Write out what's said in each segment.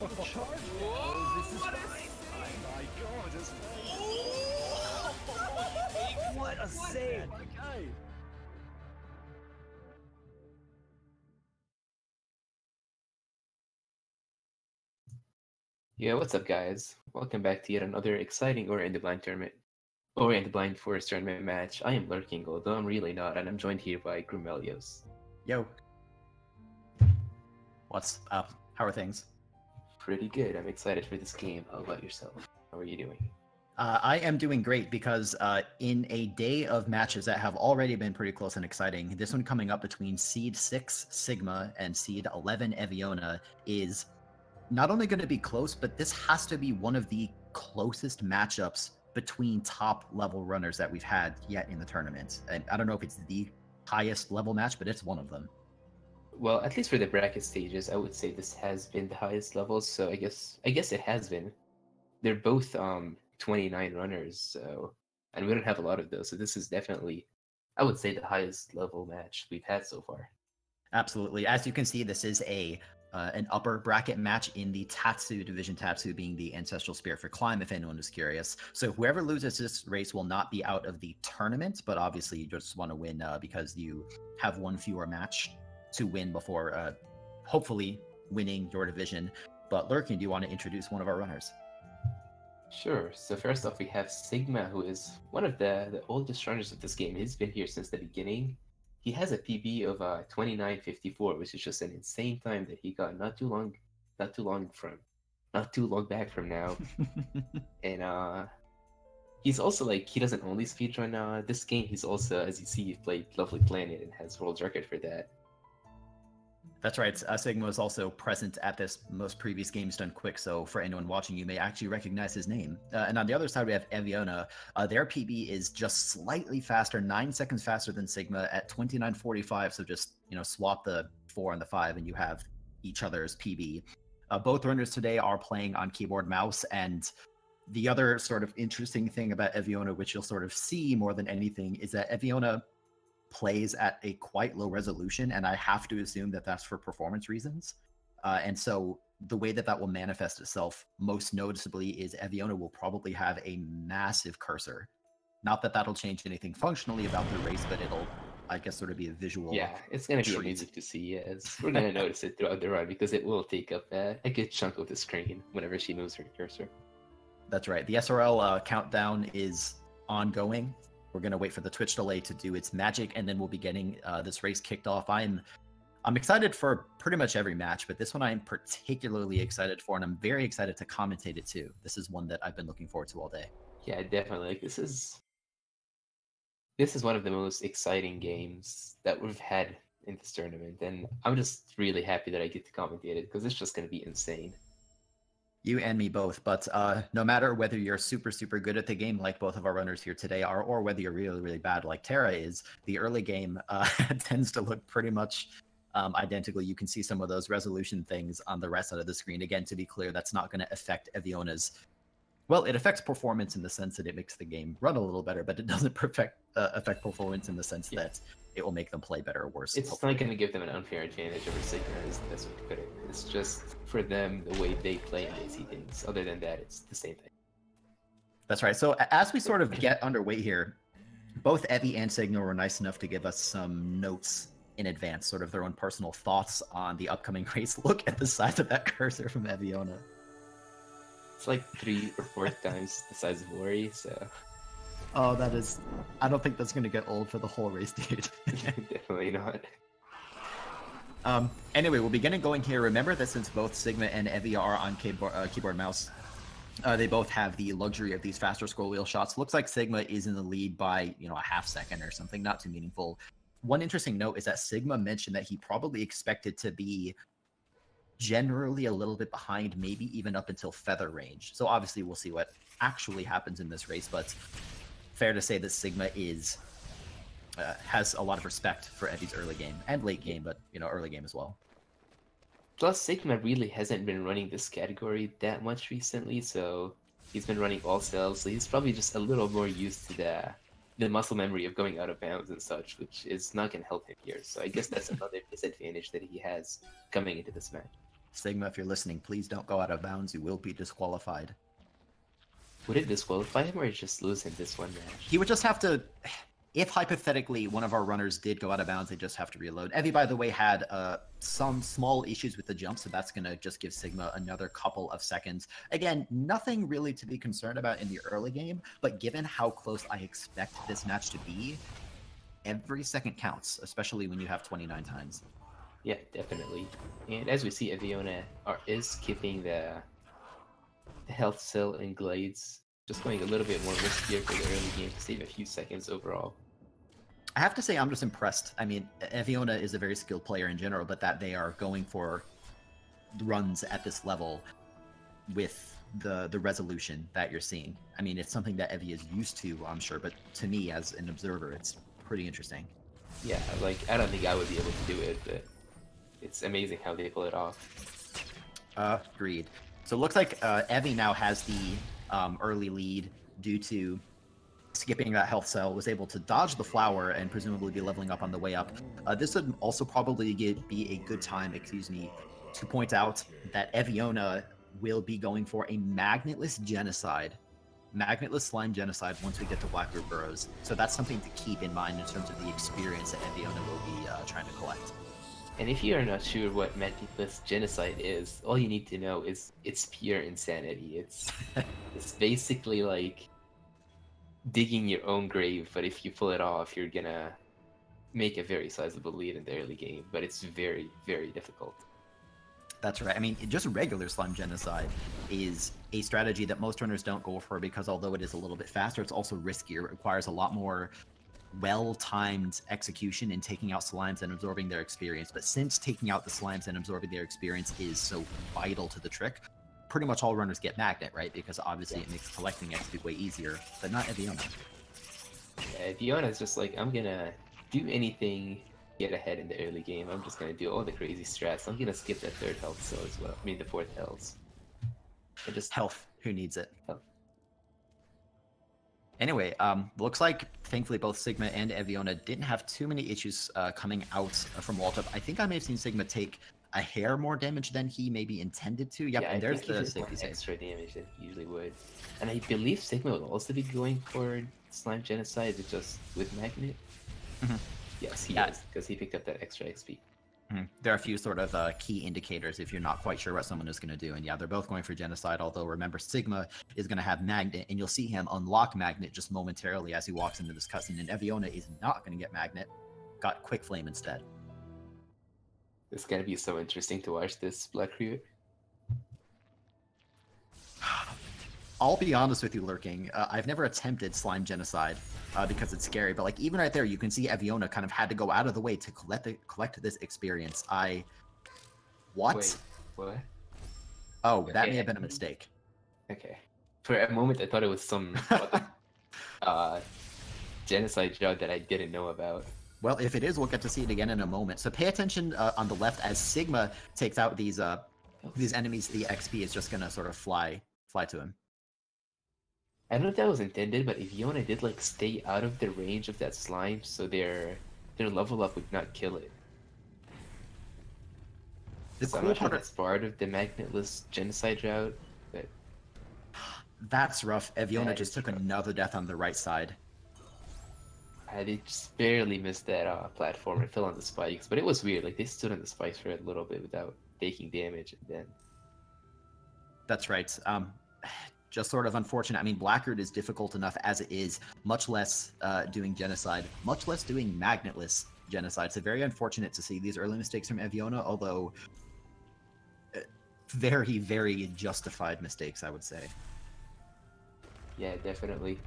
Charge! Whoa, This is what fine. Oh my god, this is What a save, my guy! Yeah, what's up, guys? Welcome back to yet another exciting Ori and the Blind tournament. Ori and the Blind Forest tournament match. I am lurking, although I'm really not, and I'm joined here by Grumelios. Yo. What's up? How are things? Pretty good. I'm excited for this game. How about yourself? How are you doing? I am doing great because in a day of matches that have already been pretty close and exciting, this one coming up between Seed 6 Sigma and Seed 11 Eviona is not only going to be close, but this has to be one of the closest matchups between top level runners that we've had yet in the tournament. And I don't know if it's the highest level match, but it's one of them. Well, at least for the bracket stages, I would say this has been the highest level, so I guess it has been. They're both 29 runners, so and we don't have a lot of those, so this is definitely, I would say, the highest level match we've had so far. Absolutely. As you can see, this is an upper bracket match in the Tatsu division, Tatsu being the ancestral spirit for Climb, if anyone is curious. So whoever loses this race will not be out of the tournament, but obviously you just want to win because you have one fewer match to win before hopefully winning your division. But Lurkin, do you want to introduce one of our runners? Sure. So first off, we have Sigma, who is one of the oldest runners of this game. He's been here since the beginning. He has a PB of 29:54, which is just an insane time that he got not too long back from now. And he's also he doesn't only speedrun this game. He's also, as you see, he played Lovely Planet and has world record for that. That's right. Sigma was also present at this most previous games done quick, so for anyone watching, you may actually recognize his name. And on the other side, we have Eviona. Their PB is just slightly faster, 9 seconds faster than Sigma at 29:45. So just swap the 4 and the 5, and you have each other's PB. Both runners today are playing on keyboard mouse, and the other sort of interesting thing about Eviona, which you'll sort of see more than anything, is that Eviona plays at a quite low resolution, and I have to assume that that's for performance reasons. And so the way that will manifest itself most noticeably is Eviona will probably have a massive cursor. Not that that'll change anything functionally about the race, but it'll, I guess, sort of be a visual. Yeah, it's going to be treat. amazing to see. Yes, we're going to notice it throughout the run because it will take up a good chunk of the screen whenever she moves her cursor. That's right. The SRL countdown is ongoing. We're going to wait for the Twitch delay to do its magic, and then we'll be getting this race kicked off. I'm excited for pretty much every match, but this one I'm particularly excited for, and I'm very excited to commentate it too. This is one that I've been looking forward to all day. Yeah, definitely. This is one of the most exciting games that we've had in this tournament, and I'm just really happy that I get to commentate it because it's just going to be insane. You and me both, but no matter whether you're super, super good at the game like both of our runners here today are, or whether you're really, really bad like Tara is, the early game tends to look pretty much identical. You can see some of those resolution things on the right side of the screen. Again, to be clear, that's not going to affect Eviona's... Well, it affects performance in the sense that it makes the game run a little better, but it doesn't affect performance in the sense that it will make them play better or worse. It's not going to give them an unfair advantage over Sigma, is the best way to put it. It's just for them the way they play and they see things. Other than that, it's the same thing. That's right. So as we sort of get underway here, both Evie and Sigma were nice enough to give us some notes in advance, sort of their own personal thoughts on the upcoming race. Look at the size of that cursor from Eviona. It's like 3 or 4 times the size of Ori, so... Oh, that is... I don't think that's going to get old for the whole race, dude. Definitely not. Anyway, we'll be getting going here. Remember that since both Sigma and Evie are on keyboard mouse, they both have the luxury of these faster scroll wheel shots. Looks like Sigma is in the lead by, a half second or something, not too meaningful. One interesting note is that Sigma mentioned that he probably expected to be generally a little bit behind, maybe even up until feather range. So obviously we'll see what actually happens in this race, but fair to say that Sigma is has a lot of respect for Evie's early game and late game, but early game as well. Plus, Sigma really hasn't been running this category that much recently, so he's been running all cells, so he's probably just a little more used to the muscle memory of going out of bounds and such, which is not going to help him here. So I guess that's another disadvantage that he has coming into this match. Sigma, if you're listening, please don't go out of bounds. You will be disqualified. Would it disqualify him or just lose him this one match? He would just have to, if hypothetically one of our runners did go out of bounds, they just have to reload. Evie, by the way, had some small issues with the jump, so that's going to just give Sigma another couple of seconds. Again, nothing really to be concerned about in the early game, but given how close I expect this match to be, every second counts, especially when you have 29 times. Yeah, definitely. And as we see, Eviona is keeping the health cell and glades, just going a little bit more riskier for the early game to save a few seconds overall. I have to say I'm just impressed. I mean, Eviona is a very skilled player in general, but that they are going for runs at this level with the resolution that you're seeing. I mean, it's something that Evie is used to, I'm sure, but to me as an observer, it's pretty interesting. Yeah, like, I don't think I would be able to do it, but it's amazing how they pull it off. Agreed. So it looks like Evie now has the early lead due to skipping that health cell, was able to dodge the flower and presumably be leveling up on the way up. This would also probably be a good time, to point out that Eviona will be going for a magnetless slime genocide once we get to Blackroot Burrows. So that's something to keep in mind in terms of the experience that Eviona will be trying to collect. And if you are not sure what magnetless genocide is, all you need to know is it's pure insanity. It's basically like digging your own grave, but if you pull it off, you're gonna make a very sizable lead in the early game, but it's very, very difficult. That's right. I mean, just regular slime genocide is a strategy that most runners don't go for because although it is a little bit faster, it's also riskier. It requires a lot more well-timed execution in taking out slimes and absorbing their experience. But since taking out the slimes and absorbing their experience is so vital to the trick, pretty much all runners get magnet, right? Because obviously it makes collecting XP way easier, but not Eviona. Yeah, Eviona's just like, I'm gonna do anything, get ahead in the early game. I'm just gonna do all the crazy strats. I'm gonna skip that third health cell as well. I mean, the fourth health. And just Health. Who needs it? Health. Anyway, looks like thankfully both Sigma and Eviona didn't have too many issues coming out from Waltup. I think I may have seen Sigma take a hair more damage than he maybe intended to. Yep, yeah, and there's I think the he just safety went save. extra damage than he usually would. And I believe Sigma would also be going for slime genocide, but just with magnet. Mhm. Yes, he Yeah. is, because he picked up that extra XP. There are a few sort of key indicators if you're not quite sure what someone is going to do. And yeah, they're both going for genocide, although remember Sigma is going to have magnet, and you'll see him unlock magnet just momentarily as he walks into this cutscene, and Eviona is not going to get magnet, got quick flame instead. It's gonna be so interesting to watch this Blackroot. I'll be honest with you, Lurking. I've never attempted slime genocide because it's scary, but like even right there, you can see Eviona kind of had to go out of the way to collect this experience. What? Wait, what? Oh, that Okay. may have been a mistake. Okay. For a moment, I thought it was some other, genocide job that I didn't know about. Well, if it is, we'll get to see it again in a moment. So pay attention on the left as Sigma takes out these enemies. The XP is just gonna sort of fly to him. I don't know if that was intended, but Eviona did like stay out of the range of that slime, so their level up would not kill it. The So I'm cool not sure if part, that's part of the magnetless genocide route, but that's rough. Eviona That just is took rough. another death on the right side. they just barely missed that platform and fell on the spikes. But it was weird, like they stood on the spikes for a little bit without taking damage, and then That's right. Just sort of unfortunate. I mean, Blackroot is difficult enough as it is, much less doing genocide, much less doing magnetless genocide. So very unfortunate to see these early mistakes from Eviona, although very, very justified mistakes, I would say. yeah, definitely.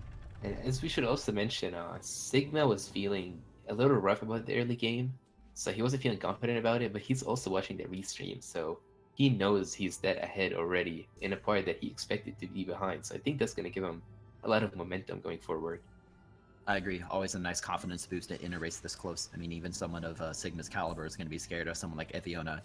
And as we should also mention, Sigma was feeling a little rough about the early game, so he wasn't feeling confident about it, but he's also watching the restream, so he knows he's that ahead already in a part that he expected to be behind, so I think that's going to give him a lot of momentum going forward. I agree. Always a nice confidence boost in a race this close. I mean, even someone of Sigma's caliber is going to be scared of someone like Eviona.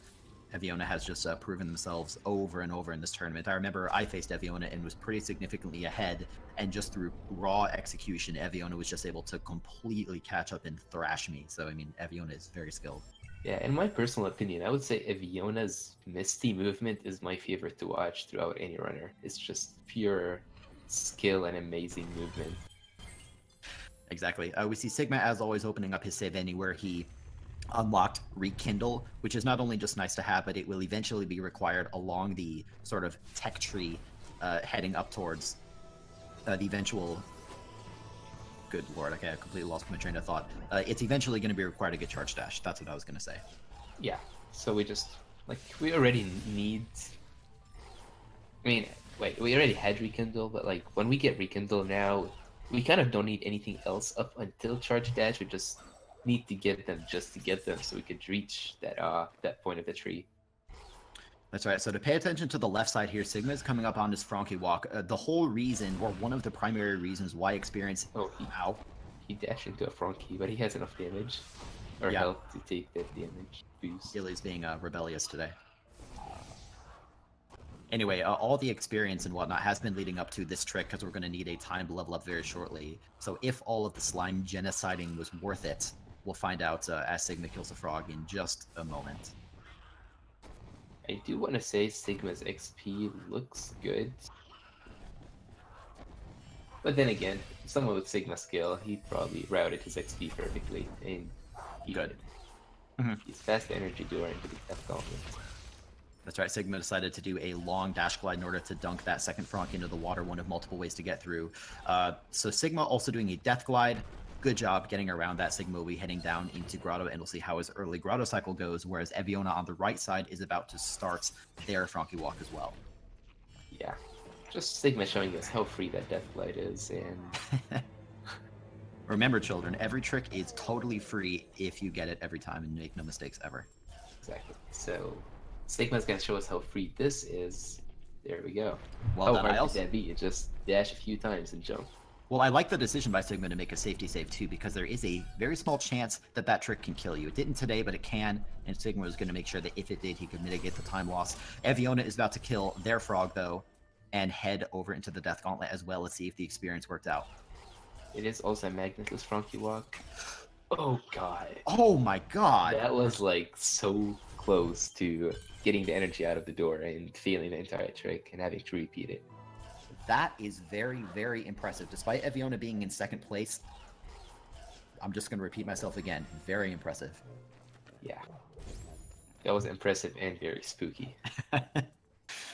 Eviona has just proven themselves over and over in this tournament. I remember I faced Eviona and was pretty significantly ahead, and just through raw execution, Eviona was just able to completely catch up and thrash me. So, I mean, Eviona is very skilled. Yeah, in my personal opinion, I would say Eviona's Misty movement is my favorite to watch throughout any runner. It's just pure skill and amazing movement. Exactly. We see Sigma, as always, opening up his save anywhere he unlocked Rekindle, which is not only just nice to have, but it will eventually be required along the sort of tech tree heading up towards the eventual... Good lord, okay, I completely lost my train of thought. It's eventually going to be required to get Charge Dash. That's what I was going to say. Yeah, so we just, like, we already need... I mean, wait, we already had Rekindle, but, like, when we get Rekindle now, we kind of don't need anything else up until Charge Dash. We just need to get them just to get them so we could reach that point of the tree. That's right. So to pay attention to the left side here, Sigma is coming up on this Frankie walk. The whole reason, or one of the primary reasons why experience... Oh, he dashed into a Frankie, but he has enough damage or health to take that damage boost. Illy's being rebellious today. Anyway, all the experience and whatnot has been leading up to this trick because we're going to need a time to level up very shortly. So if all of the slime genociding was worth it, we'll find out as Sigma kills a frog in just a moment. I do want to say Sigma's XP looks good. But then again, someone with Sigma skill, he probably routed his XP perfectly, and he Good. did. He's fast energy door into the Death Gauntlet. That's right, Sigma decided to do a long dash glide in order to dunk that second Frank into the water, one of multiple ways to get through. So Sigma also doing a death glide. Good job getting around that. Sigma will be heading down into Grotto, and we'll see how his early Grotto cycle goes, whereas Eviona on the right side is about to start their Frankie walk as well. Yeah, just Sigma showing us how free that death glide is, and... Remember, children, every trick is totally free if you get it every time, and make no mistakes ever. Exactly. So Sigma's gonna show us how free this is. There we go. Well, how hard could that be? You just dash a few times and jump. Well, I like the decision by Sigma to make a safety save too, because there is a very small chance that that trick can kill you. It didn't today, but it can, and Sigma was going to make sure that if it did, he could mitigate the time loss. Eviona is about to kill their frog, though, and head over into the Death Gauntlet as well. Let's see if the experience worked out. It is also a magnetless Frankie walk. Oh god. Oh my god! That was like so close to getting the energy out of the door and failing the entire trick and having to repeat it. That is very, very impressive. Despite Eviona being in second place, I'm just going to repeat myself again. Very impressive. Yeah. That was impressive and very spooky.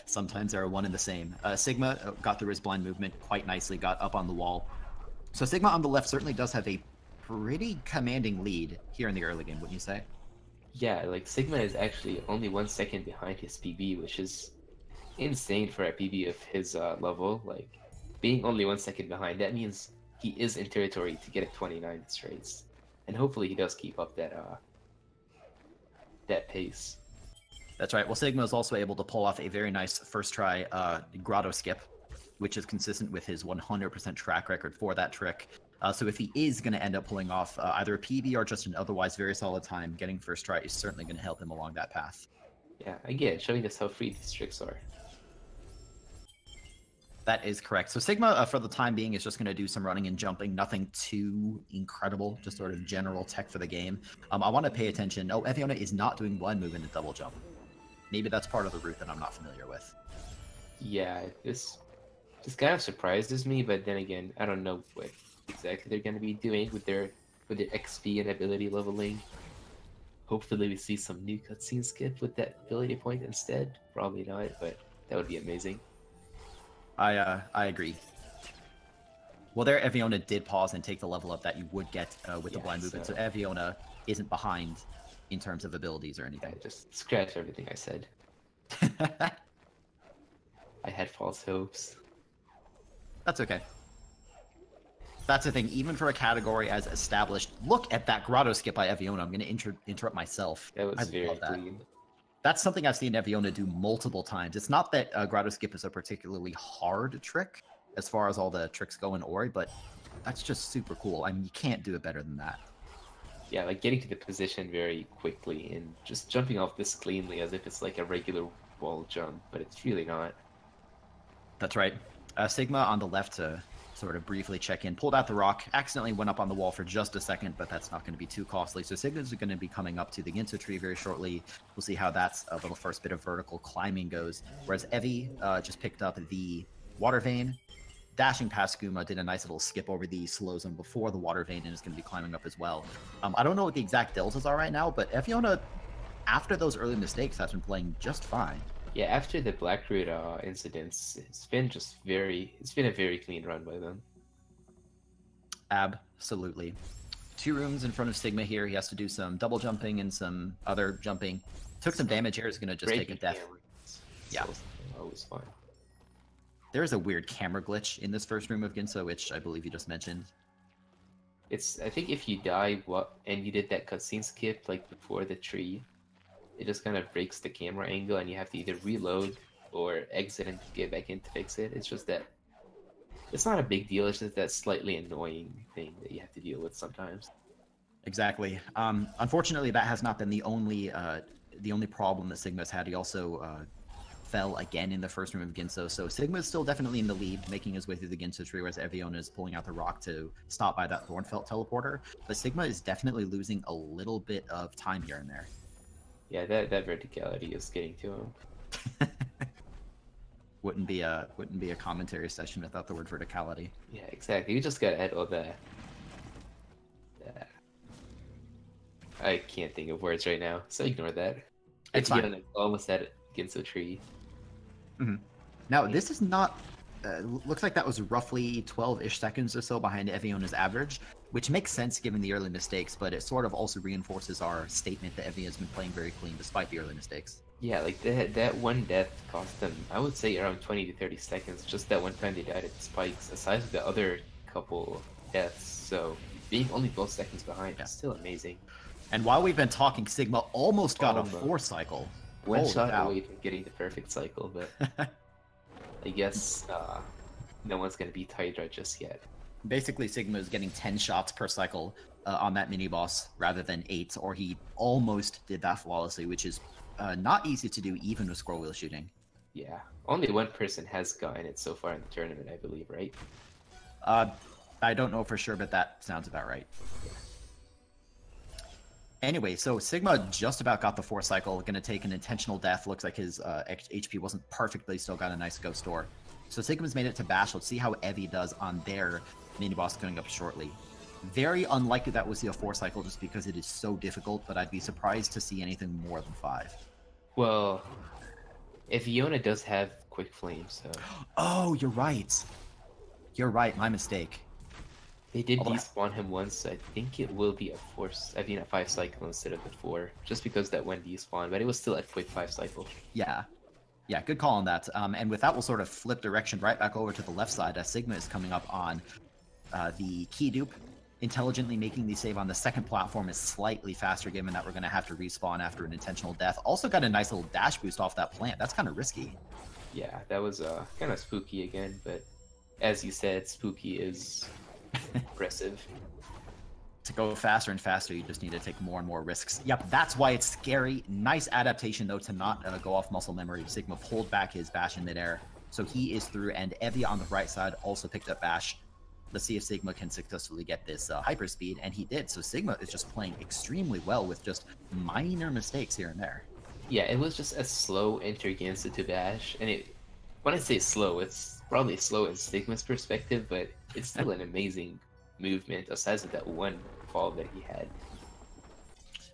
Sometimes they're one and the same. Sigma got through his blind movement quite nicely, got up on the wall. So Sigma on the left certainly does have a pretty commanding lead here in the early game, wouldn't you say? Yeah, like Sigma is actually only 1 second behind his PB, which is insane for a PB of his level. Like, being only 1 second behind, that means he is in territory to get a 29 straights. And hopefully he does keep up that pace. That's right. Well, Sigma is also able to pull off a very nice first try grotto skip, which is consistent with his 100% track record for that trick. So if he is going to end up pulling off either a PB or just an otherwise very solid time, getting first try is certainly going to help him along that path. Yeah, again, showing us how free these tricks are. That is correct. So Sigma, for the time being, is just going to do some running and jumping. Nothing too incredible, just sort of general tech for the game. I want to pay attention. Oh, Eviona is not doing blind move into double jump. Maybe that's part of the route that I'm not familiar with. Yeah, this kind of surprises me, but then again, I don't know what exactly they're going to be doing with their XP and ability leveling. Hopefully we see some new cutscene skip with that ability point instead. Probably not, but that would be amazing. I agree. Well, there Eviona did pause and take the level up that you would get with the blind movement, so Eviona isn't behind in terms of abilities or anything. I just scratch everything I said. I had false hopes. That's okay. That's the thing, even for a category as established. Look at that grotto skip by Eviona. I'm going to interrupt myself. That was very love that. clean. That's something I've seen Eviona do multiple times. It's not that grotto skip is a particularly hard trick as far as all the tricks go in Ori, but that's just super cool. I mean, you can't do it better than that. Yeah, like getting to the position very quickly and just jumping off this cleanly as if it's like a regular wall jump, but it's really not. That's right. Sigma on the left sort of briefly check in. Pulled out the rock, accidentally went up on the wall for just a second, but that's not going to be too costly. So Sigma's going to be coming up to the Ginso tree very shortly. We'll see how that's a little first bit of vertical climbing goes. Whereas Evi just picked up the water vein, dashing past Guma, did a nice little skip over the slow zone before the water vein, and is going to be climbing up as well. I don't know what the exact deltas are right now, but Eviona, after those early mistakes, has been playing just fine. Yeah, after the Blackroot incidents, it's been a very clean run by them. Absolutely. 2 rooms in front of Sigma here. He has to do some double jumping and some other jumping. Took some damage here. Is going to just take a death. Yeah. Always fun. There's a weird camera glitch in this first room of Ginso, which I believe you just mentioned. I think if you die and you did that cutscene skip like before the tree, it just kind of breaks the camera angle, and you have to either reload or exit and get back in to fix it. It's just that it's not a big deal. It's just that slightly annoying thing that you have to deal with sometimes. Exactly. Unfortunately, that has not been the only problem that Sigma's had. He also fell again in the first room of Ginso, so Sigma's still definitely in the lead, making his way through the Ginso tree, whereas Eviona is pulling out the rock to stop by that Thornfelt teleporter. But Sigma is definitely losing a little bit of time here and there. Yeah, that verticality is getting to him. Wouldn't be a commentary session without the word verticality. Yeah, exactly. You just gotta add all that. I can't think of words right now, so ignore that. It's fine. Almost at Ginso tree. Mm-hmm. Now, this is not... looks like that was roughly 12-ish seconds or so behind Eviona's average, which makes sense given the early mistakes, but it sort of also reinforces our statement that Evi has been playing very clean despite the early mistakes. Yeah, like that one death cost them, I would say, around 20 to 30 seconds. Just that one time they died at the spikes, aside from the other couple deaths. So being only 12 seconds behind is still amazing. And while we've been talking, Sigma almost got a 4 cycle. One shot away from getting the perfect cycle, but I guess no one's going to beat Hydra just yet. Basically, Sigma is getting 10 shots per cycle on that mini-boss rather than 8, or he almost did that flawlessly, which is not easy to do even with scroll wheel shooting. Yeah, only one person has gotten it so far in the tournament, I believe, right? I don't know for sure, but that sounds about right. Anyway, so Sigma just about got the 4 cycle, going to take an intentional death. Looks like his HP wasn't perfect, but he still got a nice ghost door. So Sigma's made it to Bash. Let's see how Evi does on their mini-boss going up shortly. Very unlikely that we'll see a 4 cycle just because it is so difficult, but I'd be surprised to see anything more than 5. Well, Eviona does have quick flame, so... Oh, you're right. You're right, my mistake. They did despawn him once, so I think it will be a 5 cycle instead of the 4, just because that one despawn, but it was still at quick 5 cycle. Yeah. Yeah, good call on that. And with that, we'll sort of flip direction right back over to the left side as Sigma is coming up on the key dupe. Intelligently making the save on the second platform is slightly faster, given that we're going to have to respawn after an intentional death. Also got a nice little dash boost off that plant. That's kind of risky. Yeah, that was kind of spooky again, but as you said, spooky is aggressive. To go faster and faster, you just need to take more and more risks. Yep, that's why it's scary. Nice adaptation, though, to not go off muscle memory. Sigma pulled back his bash in midair, so he is through, and Evi on the right side also picked up bash. Let's see if Sigma can successfully get this hyperspeed, and he did. So Sigma is just playing extremely well with just minor mistakes here and there. Yeah, it was just a slow enter Ginso to bash, and when I say slow, it's probably slow in Sigma's perspective, but it's still an amazing movement, aside from that one fall that he had.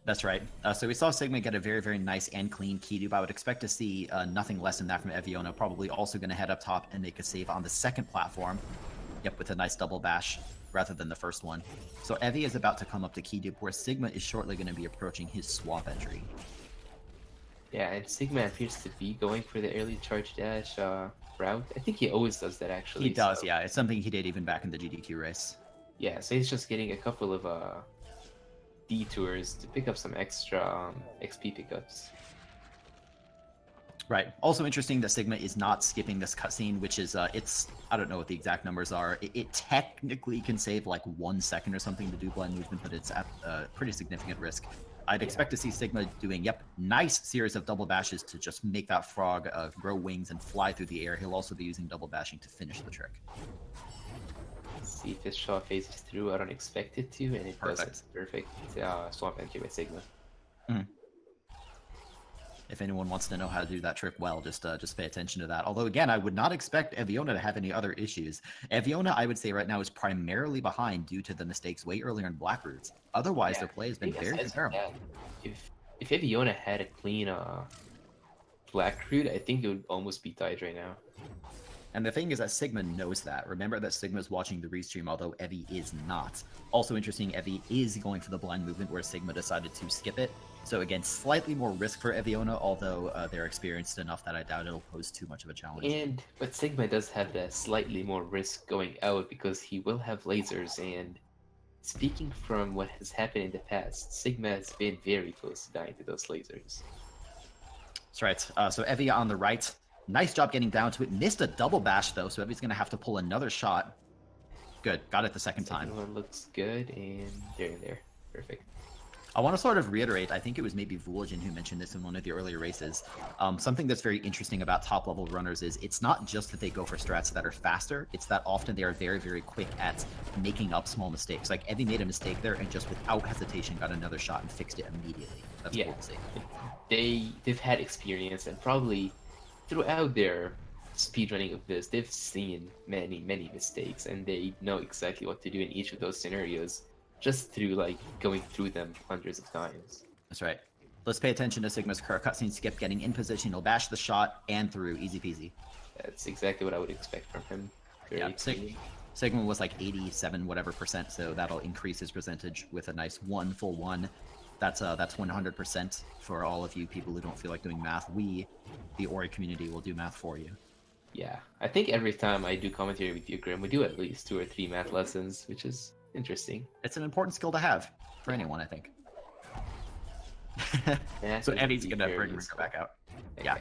That's right. So we saw Sigma get a very, very nice and clean key dupe. I would expect to see nothing less than that from Eviona. Probably also going to head up top and make a save on the second platform. Yep, with a nice double bash rather than the first one. So Evi is about to come up to key dupe, where Sigma is shortly going to be approaching his swap entry. Yeah, and Sigma appears to be going for the early charge dash route. I think he always does that, actually. He does, yeah. It's something he did even back in the GDQ race. Yeah, so he's just getting a couple of detours to pick up some extra XP pickups. Right. Also interesting that Sigma is not skipping this cutscene, which is, it's, I don't know what the exact numbers are. It technically can save like 1 second or something to do blind movement, but it's at a pretty significant risk. I'd expect to see Sigma doing, nice series of double bashes to just make that frog grow wings and fly through the air. He'll also be using double bashing to finish the trick. Let's see if this shot phases through. I don't expect it to, and it doesn't. Perfect. Swamp entry by Sigma. If anyone wants to know how to do that trick well, just pay attention to that. Although, again, I would not expect Eviona to have any other issues. Eviona, I would say right now, is primarily behind due to the mistakes way earlier in Black Roots. Otherwise, their play has been very comparable. If Eviona had a clean Black Root, I think it would almost be tied right now. And the thing is that Sigma knows that. Remember that Sigma is watching the restream, although Evi is not. Also interesting, Evi is going for the blind movement where Sigma decided to skip it. So again, slightly more risk for Eviona, although they're experienced enough that I doubt it'll pose too much of a challenge. But Sigma does have that slightly more risk going out because he will have lasers, and speaking from what has happened in the past, Sigma has been very close to dying to those lasers. That's right. So Evi on the right. Nice job getting down to it. Missed a double bash, though, so Evi's going to have to pull another shot. Good. Got it the second time. Second one looks good, and they're in there. Perfect. I want to sort of reiterate, I think it was maybe Vulgin who mentioned this in one of the earlier races. Something that's very interesting about top-level runners is it's not just that they go for strats that are faster, it's that often they are very, very quick at making up small mistakes. Like, Evi made a mistake there and just without hesitation got another shot and fixed it immediately. That's cool to see. They've had experience, and probably throughout their speedrunning of this, they've seen many, many mistakes, and they know exactly what to do in each of those scenarios, just through like going through them hundreds of times. That's right. Let's pay attention to Sigma's cutscene skip, getting in position. He'll bash the shot and through, easy peasy. That's exactly what I would expect from him. Sigma was like 87 whatever percent, so that'll increase his percentage with a nice full one. That's 100% for all of you people who don't feel like doing math. We, the Ori community, will do math for you. Yeah, I think every time I do commentary with you, Grim, we do at least 2 or 3 math lessons, which is interesting. It's an important skill to have for anyone, I think. So Evi's gonna bring Ringer back out. Okay. Yeah.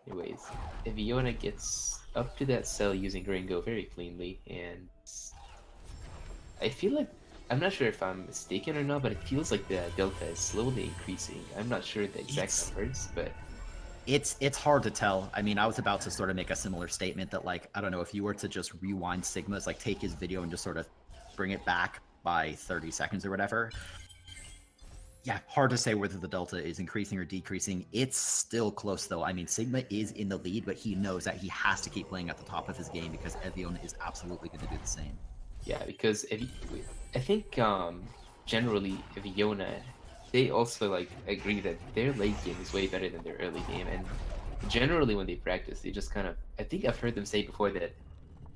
Anyways, Eviona gets up to that cell using Ringo very cleanly, and I feel like, I'm not sure if I'm mistaken or not, but it feels like the delta is slowly increasing. I'm not sure the exact numbers, but it's hard to tell. I mean, I was about to sort of make a similar statement that, like, I don't know, if you were to just rewind Sigma's, like take his video and just sort of bring it back by 30 seconds or whatever. Yeah, hard to say whether the delta is increasing or decreasing. It's still close, though. I mean, Sigma is in the lead, but he knows that he has to keep playing at the top of his game because Eviona is absolutely going to do the same. Yeah, because I think generally Eviona, they also like agree that their late game is way better than their early game, and generally when they practice, they just kind of, I think I've heard them say before that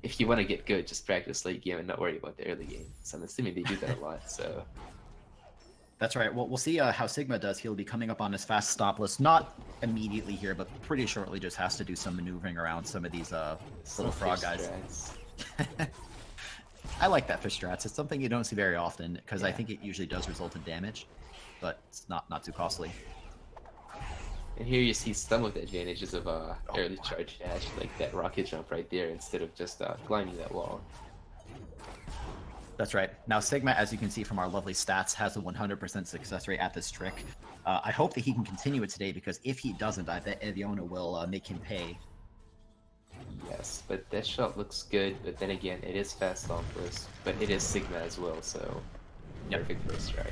if you want to get good, just practice late game and not worry about the early game. So I'm assuming they do that a lot. So that's right. Well, we'll see how Sigma does. He'll be coming up on his fast stop list, not immediately here, but pretty shortly. Just has to do some maneuvering around some of these little frog guys. I like that for strats. It's something you don't see very often because I think it usually does result in damage, but it's not too costly. And here you see some of the advantages of early charge dash, like that rocket jump right there, instead of just climbing that wall. That's right. Now Sigma, as you can see from our lovely stats, has a 100% success rate at this trick. I hope that he can continue it today, because if he doesn't, I bet Eviona will make him pay. Yes, but that shot looks good, but then again, it is fast on first, but it is Sigma as well, so perfect first try.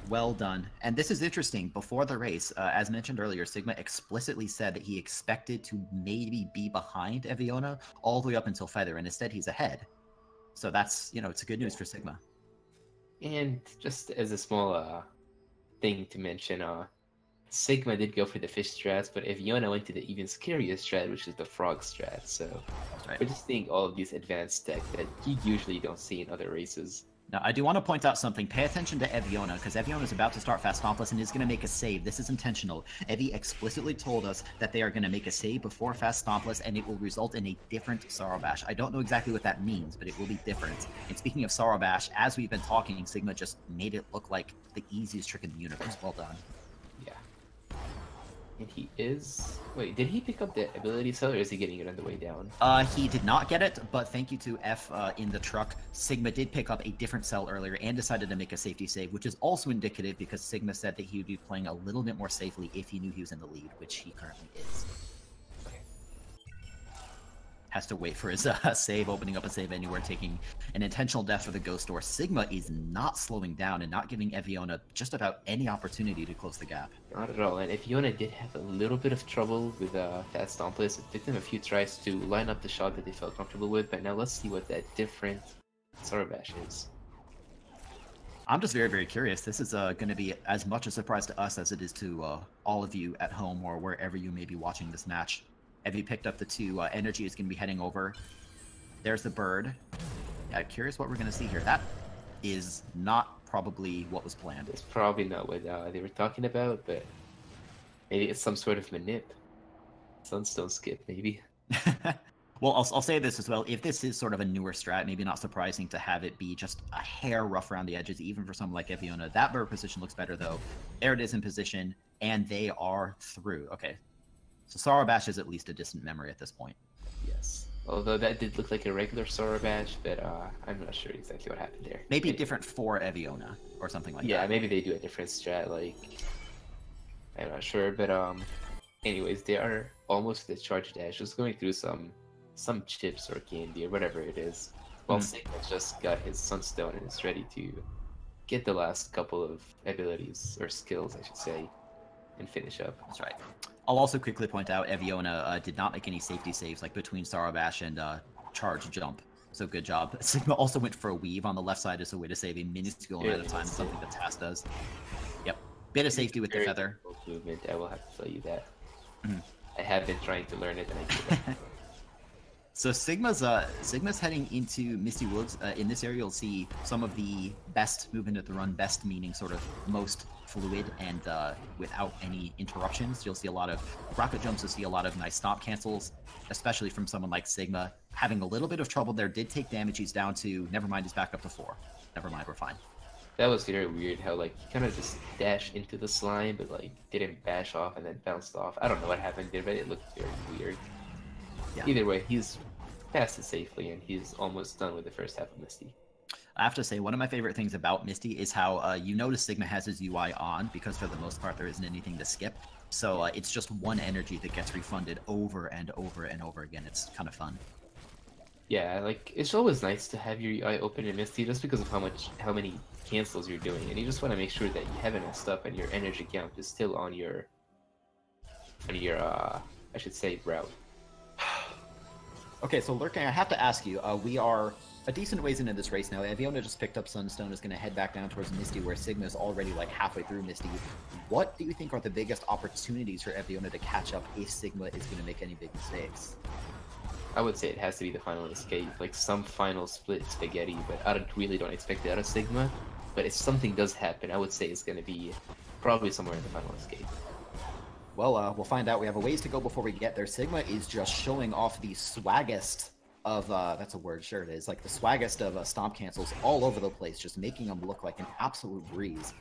Well done. And this is interesting. Before the race, as mentioned earlier, Sigma explicitly said that he expected to maybe be behind Eviona all the way up until Feather, and instead he's ahead. So that's, it's a good news for Sigma. And just as a small thing to mention, Sigma did go for the fish strats, but Eviona went to the even scarier strat, which is the frog strat. So we're just seeing all of these advanced tech that you usually don't see in other races. Now, I do want to point out something. Pay attention to Eviona, because Eviona is about to start fast stompless and is going to make a save. This is intentional. Evi explicitly told us that they are going to make a save before fast stompless, and it will result in a different Sorrow Bash. I don't know exactly what that means, but it will be different. And speaking of Sorrow Bash, as we've been talking, Sigma just made it look like the easiest trick in the universe. Well done. Yeah. And he is... Wait, did he pick up the ability cell, or is he getting it on the way down? He did not get it, but thank you to F in the truck. Sigma did pick up a different cell earlier and decided to make a safety save, which is also indicative because Sigma said that he would be playing a little bit more safely if he knew he was in the lead, which he currently is. has to wait for his save, opening up a save anywhere, taking an intentional death for the Ghost Door. Sigma is not slowing down and not giving Eviona just about any opportunity to close the gap. Not at all, and Eviona did have a little bit of trouble with Fast Stompless. It took them a few tries to line up the shot that they felt comfortable with, but now let's see what that different Sarabash is. I'm just very, very curious. This is going to be as much a surprise to us as it is to all of you at home or wherever you may be watching this match. Evi picked up the 2. Energy is going to be heading over. There's the bird. Yeah, curious what we're going to see here. That is not probably what was planned. It's probably not what they were talking about, but maybe it's some sort of manip. Sunstone skip, maybe. Well, I'll say this as well. If this is sort of a newer strat, maybe not surprising to have it be just a hair rough around the edges, even for someone like Eviona. That bird position looks better, though. There it is in position, and they are through. Okay. So Sarabash is at least a distant memory at this point. Yes. Although that did look like a regular Sarabash, but I'm not sure exactly what happened there. Maybe different for Eviona or something like that. Yeah, maybe they do a different strat, like... I'm not sure, but anyways, they are almost at the charge dash, just going through some chips or candy or whatever it is. While Sigma just got his Sunstone and is ready to get the last couple of abilities, or skills, I should say, and finish up. That's right. I'll also quickly point out Eviona did not make any safety saves like between Sarabash and charge jump. So good job. Sigma also went for a weave on the left side as a way to save a minuscule amount of time, something that Tass does. Yep. Bit of safety with the feather. Movement, I will have to tell you that. I have been trying to learn it, and I did it. So Sigma's heading into Misty Woods. In this area, you'll see some of the best movement at the run. Best meaning sort of most fluid and without any interruptions. You'll see a lot of rocket jumps. You'll see a lot of nice stomp cancels, especially from someone like Sigma. Having a little bit of trouble there. Did take damage. He's down to, never mind, he's back up to 4. Never mind, we're fine. That was very weird how, like, he kind of just dashed into the slime, but, like, didn't bash off and then bounced off. I don't know what happened there, but it looked very weird. Yeah. Either way, he's passed it safely, and he's almost done with the first half of Misty. I have to say, one of my favorite things about Misty is how you notice Sigma has his UI on, because for the most part there isn't anything to skip. So it's just one energy that gets refunded over and over and over again. It's kind of fun. Yeah, like, it's always nice to have your UI open in Misty just because of how many cancels you're doing, and you just want to make sure that you haven't messed up and your energy count is still on your I should say, route. Okay, so Lurking, I have to ask you, we are a decent ways into this race now. Eviona just picked up Sunstone, is going to head back down towards Misty, where Sigma is already like halfway through Misty. What do you think are the biggest opportunities for Eviona to catch up if Sigma is going to make any big mistakes? I would say it has to be the final escape, like some final split spaghetti, but I really don't expect it out of Sigma. But if something does happen, I would say it's going to be probably somewhere in the final escape. Well, we'll find out. We have a ways to go before we get there. Sigma is just showing off the swaggest of, that's a word, sure it is, like the swaggest of stomp cancels all over the place, just making them look like an absolute breeze.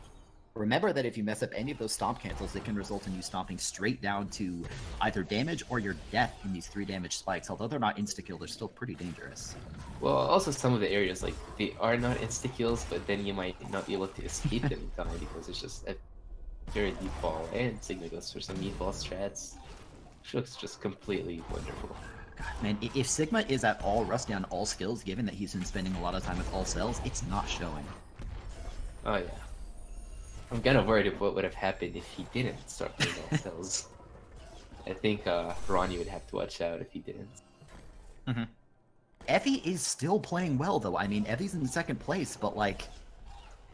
Remember that if you mess up any of those stomp cancels, it can result in you stomping straight down to either damage or your death in these 3 damage spikes. Although they're not insta-kill, they're still pretty dangerous. Well, also some of the areas, like, they are not insta-kills, but then you might not be able to escape them in time because it's just a very deep fall, and Sigma goes for some meatball strats. Which looks just completely wonderful. God, man, if Sigma is at all rusty on all skills, given that he's been spending a lot of time with all cells, it's not showing. Oh yeah. I'm kind of worried of what would have happened if he didn't start playing all cells. I think Ronnie would have to watch out if he didn't. Evie is still playing well, though. I mean, Evie's in second place, but, like,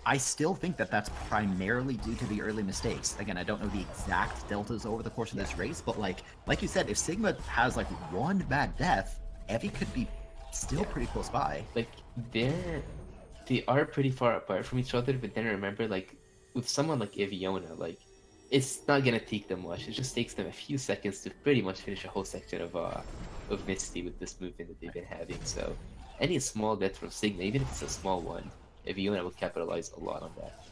I still think that that's primarily due to the early mistakes. Again, I don't know the exact deltas over the course of this race, but, like you said, if Sigma has, like, one bad death, Evie could be still pretty close by. Like, they are pretty far apart from each other, but then remember, like, with someone like Eviona, like, it's not gonna take them much. It just takes them a few seconds to pretty much finish a whole section of Misty with this movement that they've been having. So any small death from Sigma, even if it's a small one, Eviona will capitalize a lot on that.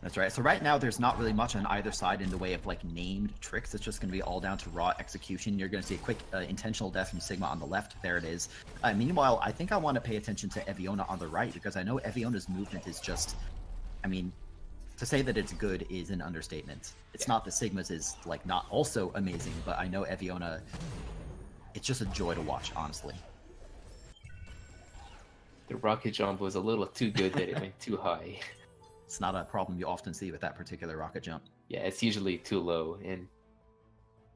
That's right. So right now, there's not really much on either side in the way of, like, named tricks. It's just going to be all down to raw execution. You're going to see a quick intentional death from Sigma on the left. There it is. Meanwhile, I think I want to pay attention to Eviona on the right, because I know Eviona's movement is just, I mean, to say that it's good is an understatement. It's not that Sigma's is, like, not also amazing, but I know Eviona it's just a joy to watch, honestly. The rocket jump was a little too good that it went too high. It's not a problem you often see with that particular rocket jump. Yeah, it's usually too low, and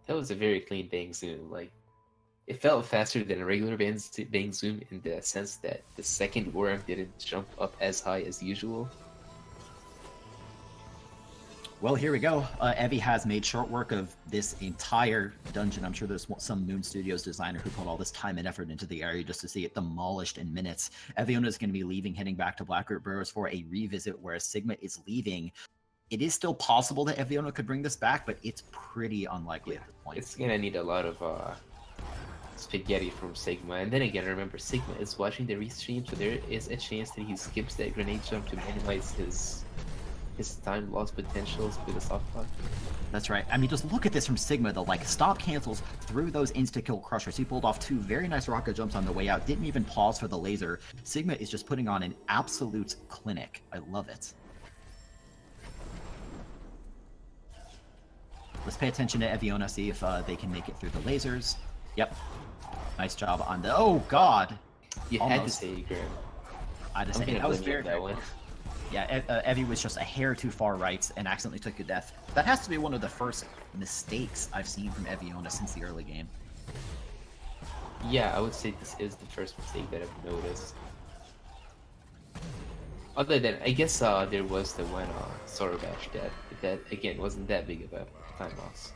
that was a very clean bang zoom. Like, it felt faster than a regular bang zoom in the sense that the second worm didn't jump up as high as usual. Well, here we go. Evie has made short work of this entire dungeon. I'm sure there's some Moon Studios designer who put all this time and effort into the area just to see it demolished in minutes. Eviona is going to be leaving, heading back to Blackroot Burrows for a revisit, whereas Sigma is leaving. It is still possible that Eviona could bring this back, but it's pretty unlikely at this point. It's going to need a lot of spaghetti from Sigma. And then again, remember, Sigma is watching the restream, so there is a chance that he skips that grenade jump to minimize his time loss potentials with a soft lock. That's right. I mean, just look at this from Sigma, though. Like, stop cancels through those insta-kill crushers. He pulled off 2 very nice rocket jumps on the way out, didn't even pause for the laser. Sigma is just putting on an absolute clinic. I love it. Let's pay attention to Eviona, see if they can make it through the lasers. Yep. Nice job on the... Oh, God! You Almost. had to say Graham. I had to say that was very, that one. Yeah, Evie was just a hair too far right and accidentally took a death. That has to be one of the first mistakes I've seen from Eviona since the early game. Yeah, I would say this is the first mistake that I've noticed. Other than, I guess there was the one Sorobash death, but that, again, wasn't that big of a time loss.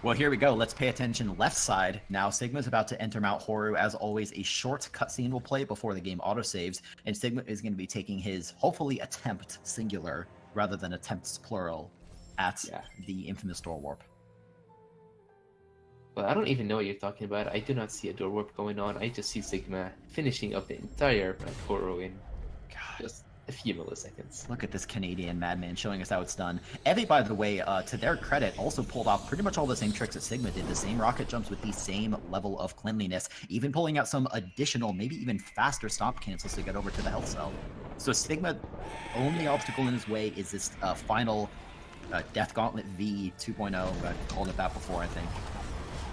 Well, here we go. Let's pay attention left side. Now, Sigma's about to enter Mount Horu. As always, a short cutscene will play before the game autosaves, and Sigma is going to be taking his, hopefully, attempt singular, rather than attempts plural, at the infamous door warp. Well, I don't even know what you're talking about. I do not see a door warp going on. I just see Sigma finishing up the entire Mount Horu in just a few milliseconds. Look at this Canadian madman showing us how it's done. Evie, by the way, to their credit, also pulled off pretty much all the same tricks that Sigma did. The same rocket jumps with the same level of cleanliness, even pulling out some additional, maybe even faster stop cancels to get over to the health cell. So Sigma, only obstacle in his way is this final Death Gauntlet V 2.0. I've called it that before, I think.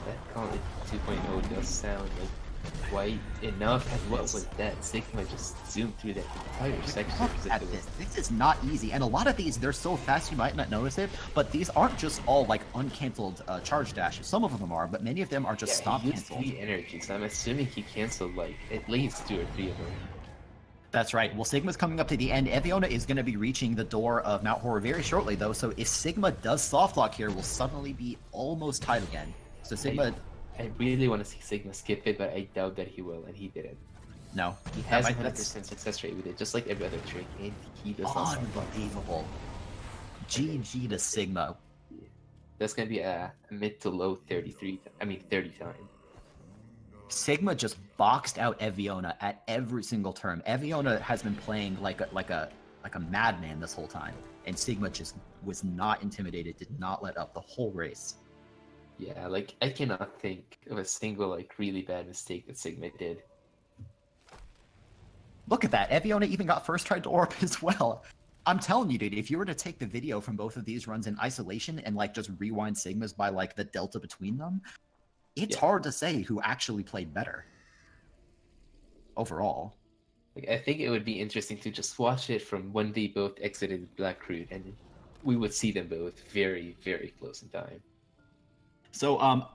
Death Gauntlet 2.0 does sound like quite enough. And what was that? Sigma just zoomed through that entire section. Look at this. This is not easy, and a lot of these, they're so fast you might not notice it, but these aren't just all like uncanceled charge dashes. Some of them are, but many of them are just stop canceled. 3 energies. I'm assuming he canceled like at least 2 or 3 of them. That's right. Well, Sigma's coming up to the end. Eviona is going to be reaching the door of Mount Horu very shortly, though, so if Sigma does soft lock here, we'll suddenly be almost tied again. So Sigma... I really want to see Sigma skip it, but I doubt that he will, and he didn't. No. He has a 100% success rate with it, just like every other trick, and he does not. Unbelievable. GG to Sigma. That's going to be a mid to low 30 time. Sigma just boxed out Eviona at every single turn. Eviona has been playing like a madman this whole time, and Sigma just was not intimidated, did not let up the whole race. Yeah, like, I cannot think of a single, like, really bad mistake that Sigma did. Look at that. Eviona even got first try door warp as well. I'm telling you, dude, if you were to take the video from both of these runs in isolation and, like, just rewind Sigmas by, like, the delta between them, it's hard to say who actually played better. Overall. Like, I think it would be interesting to just watch it from when they both exited Blackroot, and we would see them both very, very close in time. So,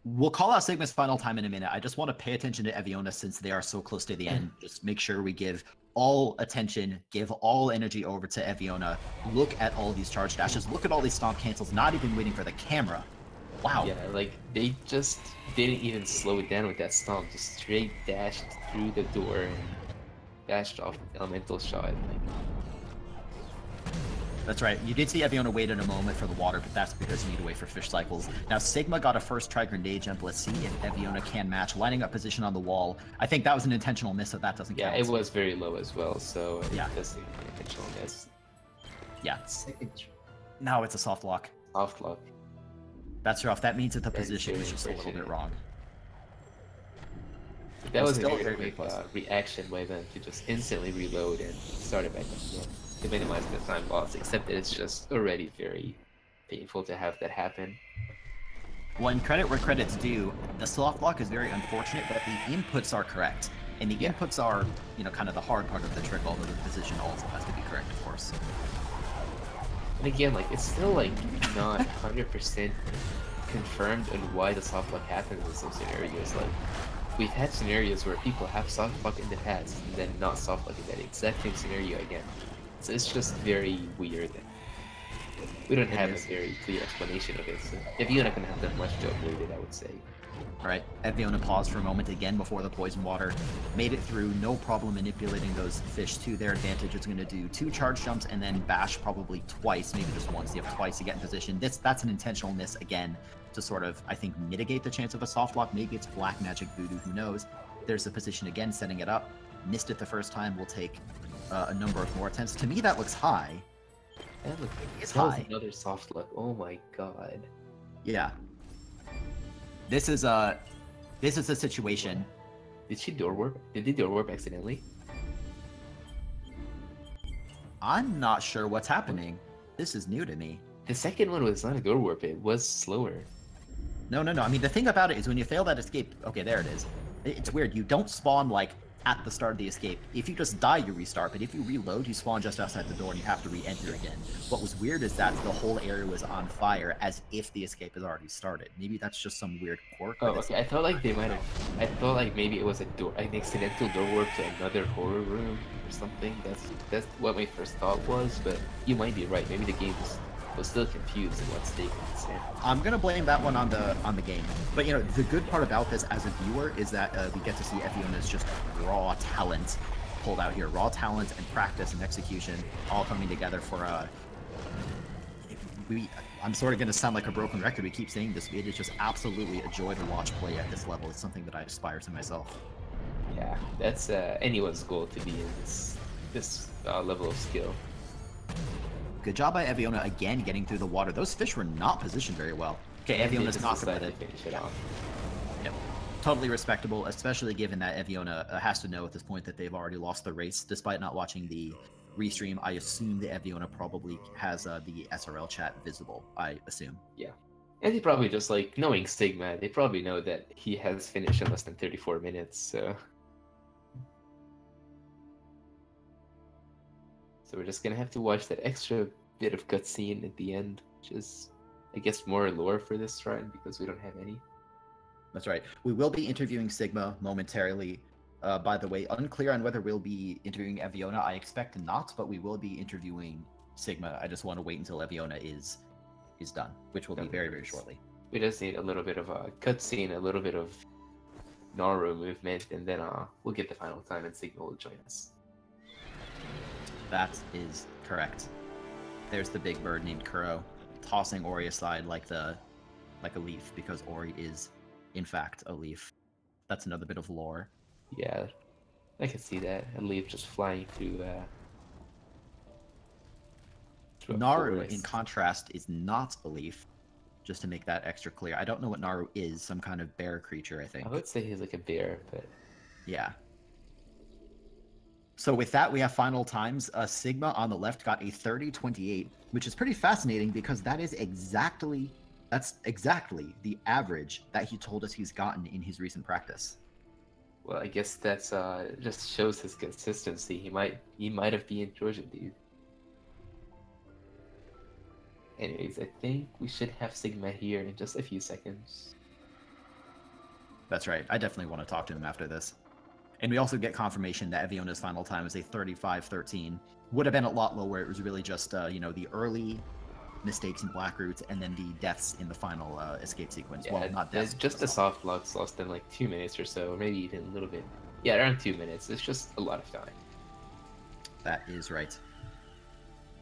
we'll call out Sigma's final time in a minute. I just want to pay attention to Eviona since they are so close to the end. Just make sure we give all attention, give all energy over to Eviona. Look at all these charge dashes. Look at all these stomp cancels, not even waiting for the camera. Wow. Yeah, like, they just didn't even slow it down with that stomp. Just straight dashed through the door and dashed off the elemental shot. Like... That's right. You did see Eviona wait in a moment for the water, but that's because you need to wait for fish cycles. Now, Sigma got a first try grenade jump. Let's see if Eviona can match. Lining up position on the wall. I think that was an intentional miss, so that doesn't count. Yeah, it was very low as well, so yeah. It does seem an intentional miss. Yeah. Now it's a soft lock. Soft lock. That's rough. That means that the position was just a little bit wrong. That was still a very quick reaction by them to just instantly reload and start it back up again. To minimize the time loss, except that it's just already very painful to have that happen. One credit where credit's due, the soft lock is very unfortunate, but the inputs are correct. And the inputs are, kind of the hard part of the trick, although the position also has to be correct, of course. And again, like, it's still, like, not 100% confirmed on why the soft lock happens in some scenarios. Like, we've had scenarios where people have soft lock in the past, and then not soft lock in that exact same scenario again. So it's just very weird. We don't have a very clear explanation of it, so Eviona can have done much to avoid it, I would say. Alright, Eviona paused for a moment again before the poison water. Made it through, no problem manipulating those fish to their advantage. It's going to do 2 charge jumps and then bash probably twice, maybe just once. You have twice to get in position. That's an intentional miss again to sort of, I think, mitigate the chance of a soft lock. Maybe it's black magic voodoo, who knows. There's the position again, setting it up. Missed it the first time, will take a number of more attempts. To me, that looks high. That looks It's high. Another soft look. Oh my god. Yeah. This is a situation. Did she door warp? Did they door warp accidentally? I'm not sure what's happening. This is new to me. The second one was not a door warp. It was slower. No. I mean, the thing about it is when you fail that escape, okay, there it is. It's weird. You don't spawn like at the start of the escape. If you just die, you restart, but if you reload, you spawn just outside the door and you have to re-enter again. What was weird is that the whole area was on fire as if the escape has already started. Maybe that's just some weird quirk. Oh, okay. I thought like they might have. I thought like maybe it was an accidental door warp to another horror room or something. That's what my first thought was, but you might be right. Maybe the game was still confused in what state it's in. I'm gonna blame that one on the game. But the good part about this as a viewer is that we get to see Eviona's just raw talent pulled out here. Raw talent and practice and execution all coming together for I'm sort of gonna sound like a broken record. We keep saying this. It is just absolutely a joy to watch play at this level. It's something that I aspire to myself. Yeah, that's anyone's goal to be in this level of skill. Good job by Eviona again getting through the water. Those fish were not positioned very well. Okay, Eviona's not committed. Finish it off. Yep. Totally respectable, especially given that Eviona has to know at this point that they've already lost the race. Despite not watching the restream, I assume that Eviona probably has the SRL chat visible, I assume. Yeah. And they probably just, like, knowing Sigma, they probably know that he has finished in less than 34 minutes, so... So we're just gonna have to watch that extra bit of cutscene at the end, which is, I guess, more lore for this run because we don't have any. That's right. We will be interviewing Sigma momentarily. By the way, unclear on whether we'll be interviewing Eviona. I expect not, but we will be interviewing Sigma. I just want to wait until Eviona is done, which will be very, very shortly. We just need a little bit of a cutscene, a little bit of Naru movement, and then we'll get the final time and Sigma will join us. That is correct. There's the big bird named Kuro, tossing Ori aside like a leaf, because Ori is, in fact, a leaf. That's another bit of lore. Yeah, I can see that. A leaf just flying through. Naru, forest. in contrast, is not a leaf. Just to make that extra clear, I don't know what Naru is. Some kind of bear creature, I think. I would say he's like a bear, but yeah. So with that, we have final times. Sigma on the left got a 30-28, which is pretty fascinating because that's exactly the average that he told us he's gotten in his recent practice. Well, I guess that's just shows his consistency. He might have been Georgia, dude. Anyways, I think we should have Sigma here in just a few seconds. That's right. I definitely want to talk to him after this. And we also get confirmation that Eviona's final time is a 35-13. Would have been a lot lower. It was really just, the early mistakes in Black Roots and then the deaths in the final escape sequence. Yeah, well, not deaths. just the soft locks lost in like 2 minutes or so, or maybe even a little bit. Yeah, around 2 minutes. It's just a lot of time. That is right.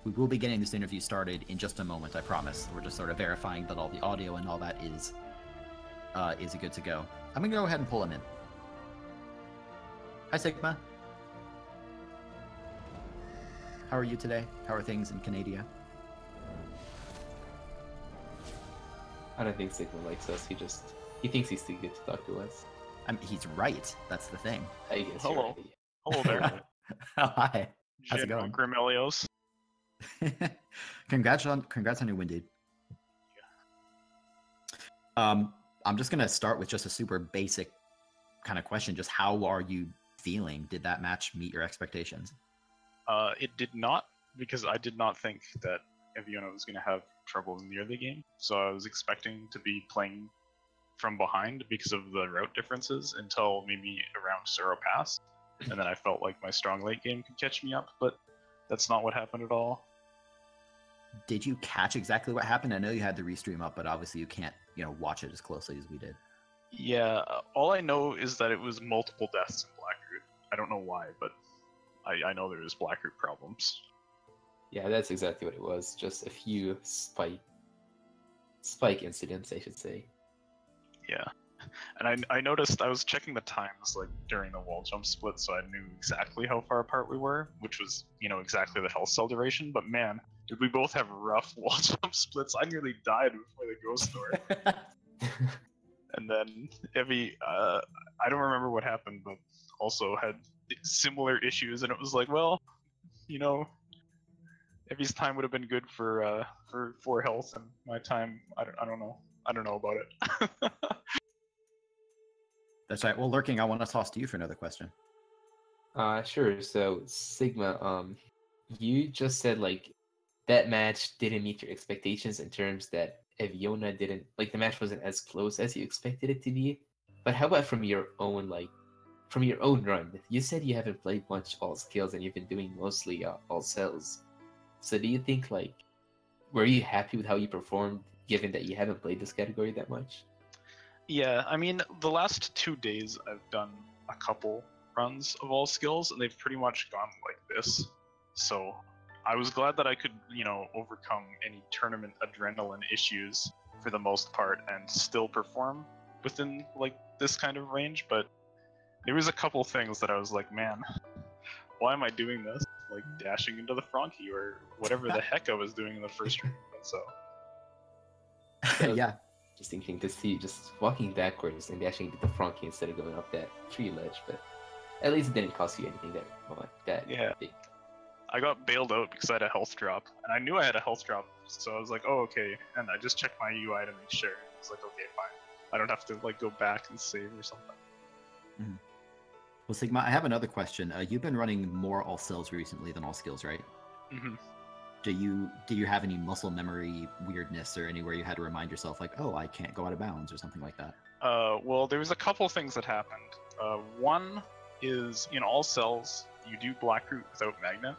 We will be getting this interview started in just a moment, I promise. We're just sort of verifying that all the audio and all that is good to go. I'm going to go ahead and pull him in. Hi, Sigma. How are you today? How are things in Canada? I don't think Sigma likes us. He thinks he's too good to talk to us. I mean, he's right. That's the thing. I guess. Hello. Right. Hello there. Hi. How's it General going? Grimelios. Congrats on your win, dude. I'm just gonna start with just a super basic kind of question. Just how are you feeling? Did that match meet your expectations? It did not, because I did not think that Eviona was going to have trouble in the early game. So I was expecting to be playing from behind because of the route differences until maybe around Suro Pass. And then I felt like my strong late game could catch me up, but that's not what happened at all. Did you catch exactly what happened? I know you had the restream up, but obviously you can't, watch it as closely as we did. Yeah, all I know is that it was multiple deaths in Blackroot. I don't know why, but I know there was Blackroot problems. Yeah, that's exactly what it was. Just a few spike incidents, I should say. Yeah, and I noticed I was checking the times like during the wall jump split, so I knew exactly how far apart we were, which was exactly the health cell duration. But man, did we both have rough wall jump splits? I nearly died before the ghost door. And then Evie, I don't remember what happened, but also had similar issues, and it was like, well, Evie's time would have been good for 4 health, and my time, I don't know. I don't know about it. That's right. Well, Lurking, I want to toss to you for another question. Sure. So Sigma, you just said like that match didn't meet your expectations in terms that Eviona didn't like the match wasn't as close as you expected it to be. But how about from your own run? You said you haven't played much all skills and you've been doing mostly all cells. So do you think were you happy with how you performed given that you haven't played this category that much? Yeah, I mean, the last 2 days I've done a couple runs of all skills, and they've pretty much gone like this. So I was glad that I could, overcome any tournament adrenaline issues for the most part and still perform within this kind of range. But there was a couple things that I was like, man, why am I doing this? Like dashing into the Frankie or whatever the heck I was doing in the first round. So yeah. Just thinking to see just walking backwards and dashing into the Frankie instead of going up that tree ledge, but at least it didn't cost you anything that big. I got bailed out because I had a health drop, and I knew I had a health drop, so I was like, oh, okay, and I just checked my UI to make sure, and I was like, okay, fine. I don't have to go back and save or something. Mm-hmm. Well, Sigma, I have another question. You've been running more all cells recently than all skills, right? Mm-hmm. Do you have any muscle memory weirdness or anywhere you had to remind yourself like, oh, I can't go out of bounds or something like that? Well, there was a couple things that happened. One is in all cells you do Blackroot without magnet,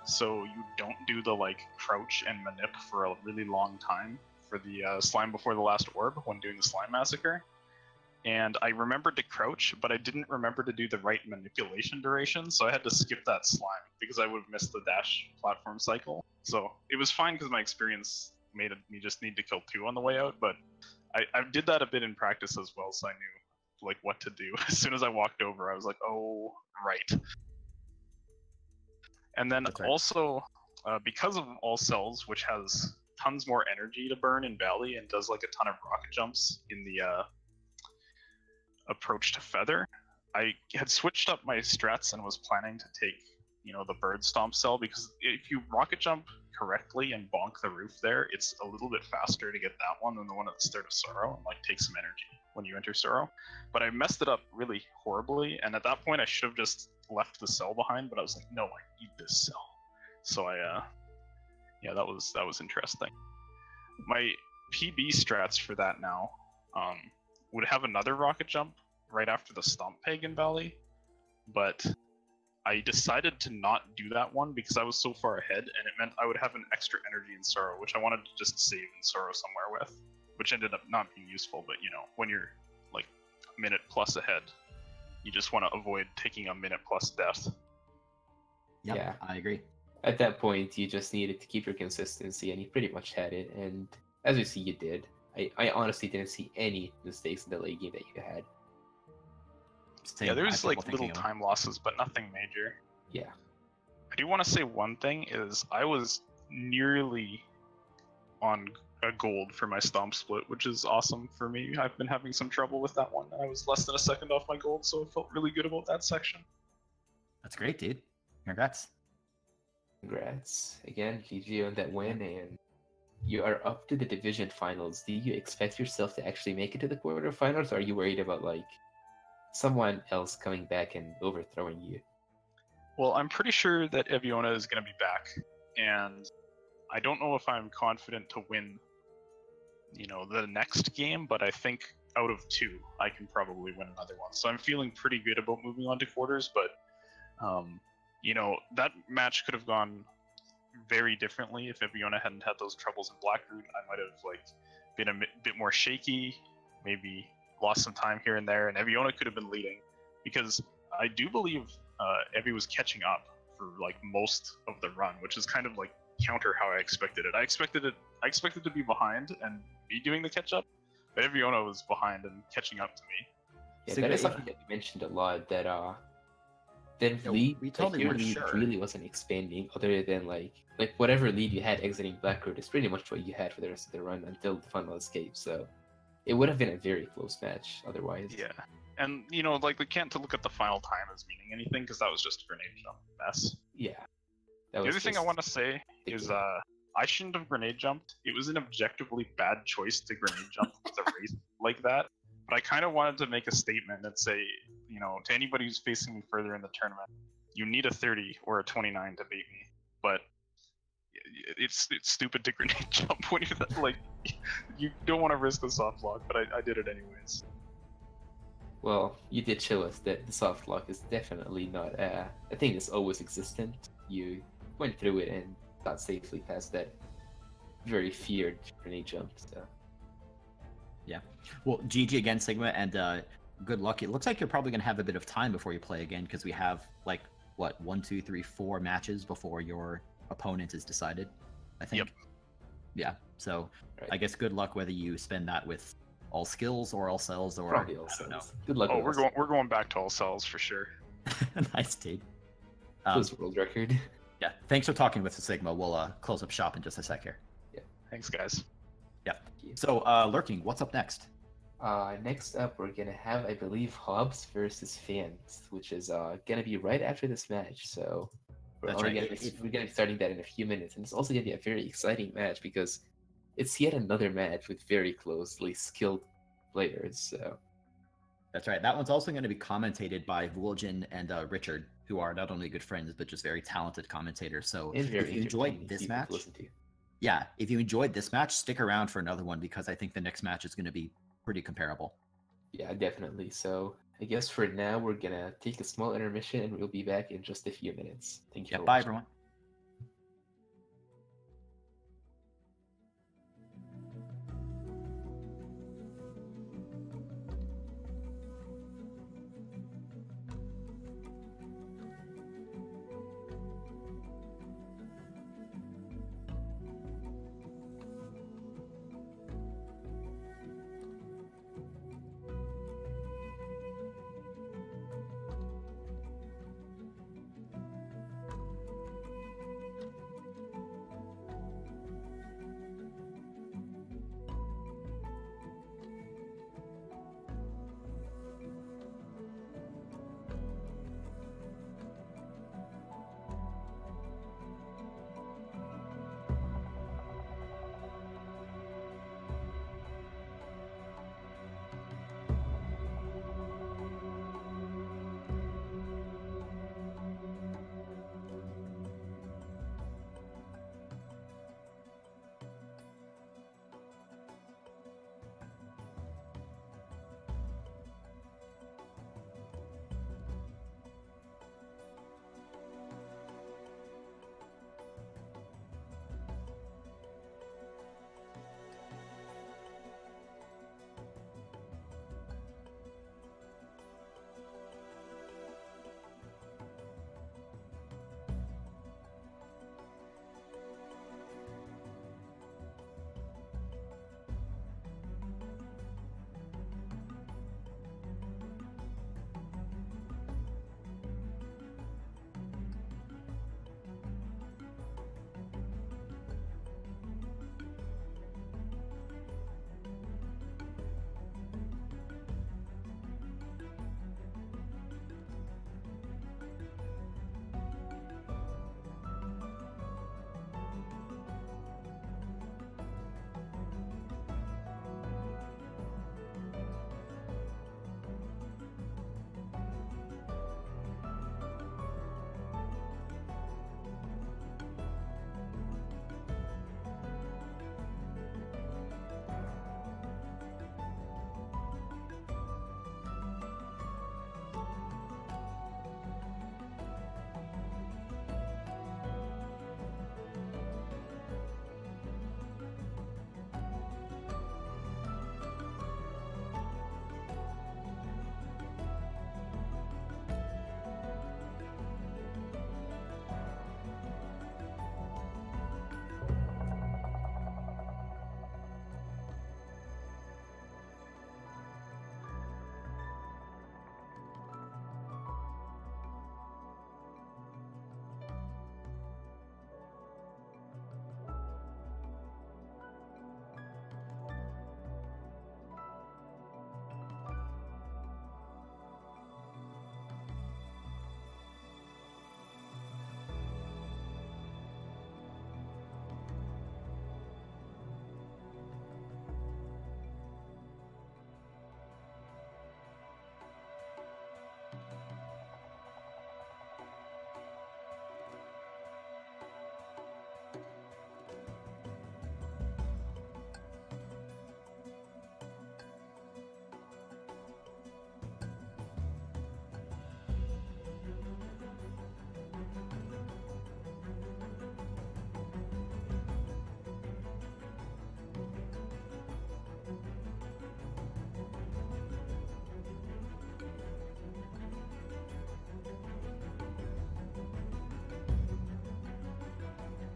so you don't do the crouch and manip for a really long time for the slime before the last orb when doing the slime massacre. And I remembered to crouch, but I didn't remember to do the right manipulation duration, so I had to skip that slime because I would have missed the dash platform cycle. So it was fine because my experience made me just need to kill 2 on the way out, but I did that a bit in practice as well, so I knew what to do. As soon as I walked over, I was like, oh, right. And then also, because of all cells, which has tons more energy to burn in Valley and does a ton of rocket jumps in the approach to Feather, I had switched up my strats and was planning to take, the bird stomp cell, because if you rocket jump correctly and bonk the roof there, it's a little bit faster to get that one than the one at the start of Sorrow and take some energy when you enter Sorrow. But I messed it up really horribly, and at that point I should have just left the cell behind, but I was like, no, I need this cell. So yeah, that was interesting. My PB strats for that now would have another rocket jump right after the Stomp Peg in Valley, but I decided to not do that one because I was so far ahead, and it meant I would have an extra energy in Sorrow, which I wanted to just save in Sorrow somewhere with, which ended up not being useful. But when you're a minute plus ahead, you just want to avoid taking a minute plus death. Yep, yeah, I agree. At that point, you just needed to keep your consistency, and you pretty much had it. And as you see, you did. I honestly didn't see any mistakes in the late game that you had. Same. Yeah, there's little time losses, but nothing major. Yeah. I do want to say one thing is I was nearly on a gold for my stomp split, which is awesome for me. I've been having some trouble with that one. I was less than a second off my gold, so I felt really good about that section. That's great, dude. Congrats. Congrats again, GG on that win, and you are up to the division finals. Do you expect yourself to actually make it to the quarterfinals, or are you worried about like someone else coming back and overthrowing you? Well, I'm pretty sure that Eviona is going to be back, and I don't know if I'm confident to win, the next game, but I think out of 2, I can probably win another one. So I'm feeling pretty good about moving on to quarters, but, that match could have gone very differently if Eviona hadn't had those troubles in Blackroot. I might have, been a bit more shaky, maybe lost some time here and there, and Eviona could have been leading, because I do believe Evie was catching up for most of the run, which is kind of counter how I expected it. I expected to be behind and be doing the catch up, but Eviona was behind and catching up to me. Yeah, that is something that we mentioned a lot. That lead, we totally your weren't lead sure. really wasn't expanding, other than like whatever lead you had exiting Blackroot is pretty much what you had for the rest of the run until the final escape. So it would have been a very close match otherwise. Yeah, and we can't look at the final time as meaning anything, because that was just a grenade jump mess. Yeah. The other thing I want to say is I shouldn't have grenade jumped. It was an objectively bad choice to grenade jump with a race like that. But I kind of wanted to make a statement and say, to anybody who's facing me further in the tournament, you need a 30 or a 29 to beat me. But it's stupid to grenade jump when you're you don't want to risk the soft lock, but I did it anyways. Well, you did show us that the soft lock is definitely not a thing that's always existent. You went through it and got safely past that very feared grenade jump. So. Yeah. Well, GG again, Sigma, and good luck. It looks like you're probably going to have a bit of time before you play again, because we have, 1, 2, 3, 4 matches before your opponent is decided, I think. Yep. Yeah. So Right. I guess good luck whether you spend that with all skills or all cells or Probably all I don't know. cells. Good luck. Oh, with we're going back to all cells for sure. Nice, dude. Close world record. Yeah. Thanks for talking with Sigma. We'll close up shop in just a sec here. Thanks, guys. Yeah. So, Lurking, what's up next? Next up, we're gonna have, I believe, Hobbs versus Fans, which is gonna be right after this match. So we're That's only right. we're gonna be starting that in a few minutes, and it's also gonna be a very exciting match because it's yet another match with very closely skilled players. So That's right. That one's also going to be commentated by Vulgin and Richard, who are not only good friends but just very talented commentators. So it's very if you enjoyed entertaining this people to match, listen to. yeah, if you enjoyed this match, stick around for another one, because I think the next match is going to be pretty comparable. Yeah, definitely. So I guess for now we're gonna take a small intermission, and we'll be back in just a few minutes. Thank you. Yeah, for bye watching. everyone.